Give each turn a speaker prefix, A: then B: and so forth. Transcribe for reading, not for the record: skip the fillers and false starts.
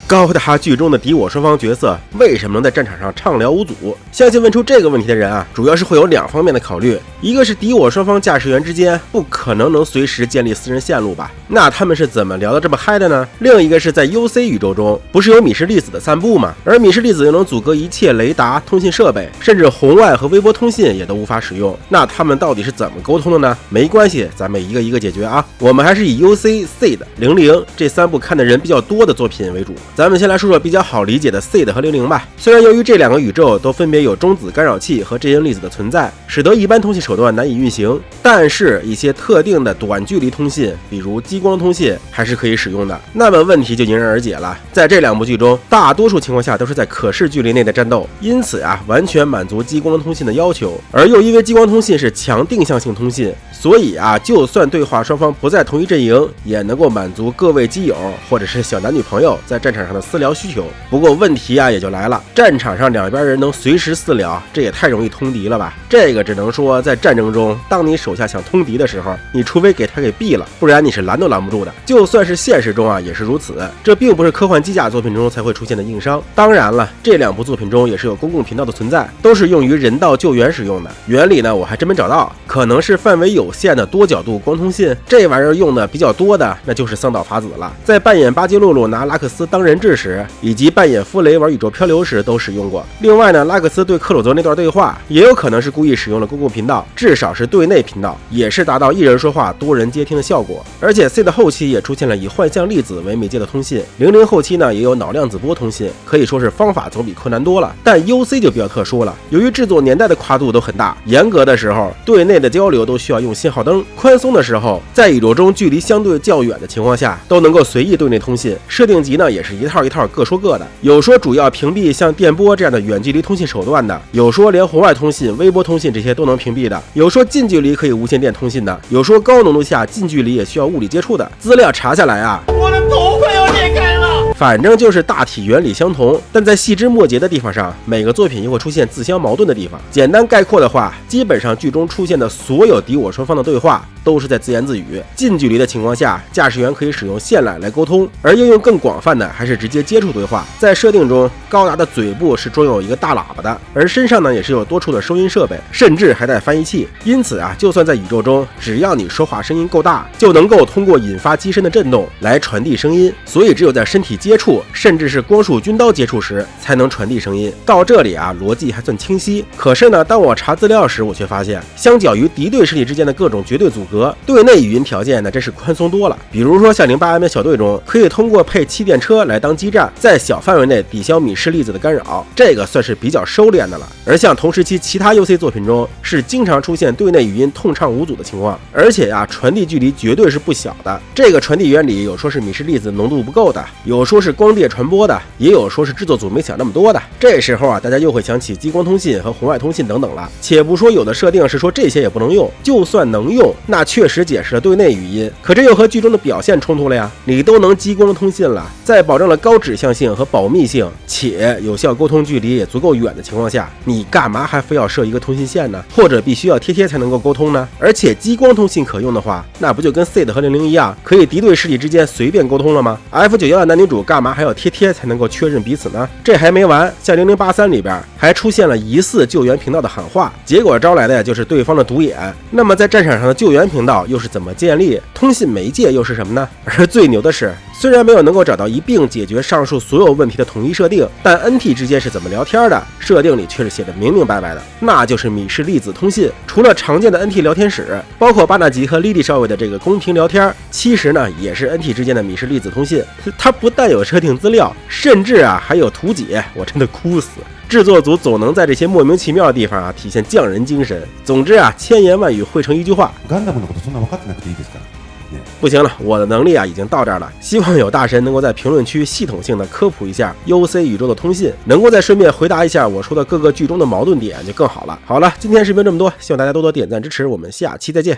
A: 高达剧中的敌我双方角色为什么能在战场上畅聊无阻？相信问出这个问题的人啊，主要是会有两方面的考虑，一个是敌我双方驾驶员之间不可能随时建立私人线路吧，那他们是怎么聊得这么嗨的呢？另一个是在 UC 宇宙中，不是有米氏粒子的散布吗？而米氏粒子又能阻隔一切雷达、通信设备，甚至红外和微波通信也都无法使用，那他们到底是怎么沟通的呢？没关系，咱们一个一个解决啊。我们还是以 UC、SEED、00这三部看的人比较多的作品为主。咱们先来说说比较好理解的 SEED 和00吧。虽然由于这两个宇宙都分别有中子干扰器和阵营粒子的存在，使得一般通信手段难以运行，但是一些特定的短距离通信，比如激光通信还是可以使用的。那么问题就迎刃而解了，在这两部剧中，大多数情况下都是在可视距离内的战斗，因此完全满足激光通信的要求。而又因为激光通信是强定向性通信，所以就算对话双方不在同一阵营，也能够满足各位基友或者是小男女朋友在战场上的私聊需求。不过问题也就来了，战场上两边人能随时私聊，这也太容易通敌了吧？这个只能说在战争中，当你手下想通敌的时候，你除非给他给毙了，不然你是拦都拦不住的。就算是现实中也是如此，这并不是科幻机甲作品中才会出现的硬伤。当然了，这两部作品中也是有公共频道的存在，都是用于人道救援使用的。原理呢，我还真没找到，可能是范围有限的多角度光通信，这玩意儿用的比较多的，那就是桑岛法子了。在扮演巴基露露拿拉克斯当人质时，以及扮演夫雷玩宇宙漂流时都使用过。另外呢，拉克斯对克鲁泽那段对话，也有可能是故意使用了公共频道，至少是对内频道，也是达到一人说话多人接听的效果。而且 C 的后期也出现了以幻象粒子为媒介的通信，00后期呢也有脑量子波通信，可以说是方法总比柯南多了。但 UC 就比较特殊了，由于制作年代的跨度都很大，严格的时候对内的交流都需要用信号灯，宽松的时候在宇宙中距离相对较远的情况下都能够随意对内通信。设定集呢也是一套一套各说各的，有说主要屏蔽像电波这样的远距离通信手段的，有说连红外通信、微波通信这些都能屏蔽的，有说近距离可以无线电通信的，有说高浓度下近距离也需要物理接触的。资料查下来我的头快要裂开了。反正就是大体原理相同，但在细枝末节的地方上，每个作品又会出现自相矛盾的地方。简单概括的话，基本上剧中出现的所有敌我双方的对话都是在自言自语。近距离的情况下，驾驶员可以使用线缆来沟通，而应用更广泛的还是直接接触对话。在设定中，高达的嘴部是装有一个大喇叭的，而身上呢也是有多处的收音设备，甚至还带翻译器。因此就算在宇宙中，只要你说话声音够大，就能够通过引发机身的震动来传递声音。所以只有在身体接触，甚至是光束军刀接触时，才能传递声音。到这里逻辑还算清晰。可是呢，当我查资料时，我却发现，相较于敌对势力之间的各种绝对阻隔，对内语音条件呢真是宽松多了。比如说像08M 小队中，可以通过配气垫车来当基站，在小范围内抵消米氏粒子的干扰，这个算是比较收敛的了。而像同时期其他 UC 作品中，是经常出现对内语音通畅无阻的情况，而且传递距离绝对是不小的。这个传递原理有说是米氏粒子浓度不够的，有说是光电传播的，也有说是制作组没想那么多的。这时候大家又会想起激光通信和红外通信等等了。且不说有的设定是说这些也不能用，就算能用，那确实解释了对内语音，可这又和剧中的表现冲突了呀。你都能激光通信了，在保证了高指向性和保密性，且有效沟通距离也足够远的情况下，你干嘛还非要设一个通信线呢？或者必须要贴才能够沟通呢？而且激光通信可用的话，那不就跟 SEED 和00一样，可以敌对势力之间随便沟通了吗？ F91的男女主干嘛还要贴才能够确认彼此呢？这还没完，像0083里边还出现了疑似救援频道的喊话，结果招来的就是对方的独眼。那么在战场上的救援频道又是怎么建立？通信媒介又是什么呢？而最牛的是，虽然没有能够找到一并解决上述所有问题的统一设定，但 NT 之间是怎么聊天的，设定里却是写的明明白白的，那就是米氏粒子通信。除了常见的 NT 聊天室，包括巴纳吉和莉莉少尉的这个宫廷聊天，其实呢也是 NT 之间的米氏粒子通信。它不但有设定资料，甚至还有图解，我真的哭死。制作组总能在这些莫名其妙的地方体现匠人精神。总之千言万语汇成一句话。不行了，我的能力已经到这儿了。希望有大神能够在评论区系统性的科普一下 UC 宇宙的通信，能够再顺便回答一下我说的各个剧中的矛盾点就更好了。好了，今天视频这么多，希望大家多多点赞支持，我们下期再见。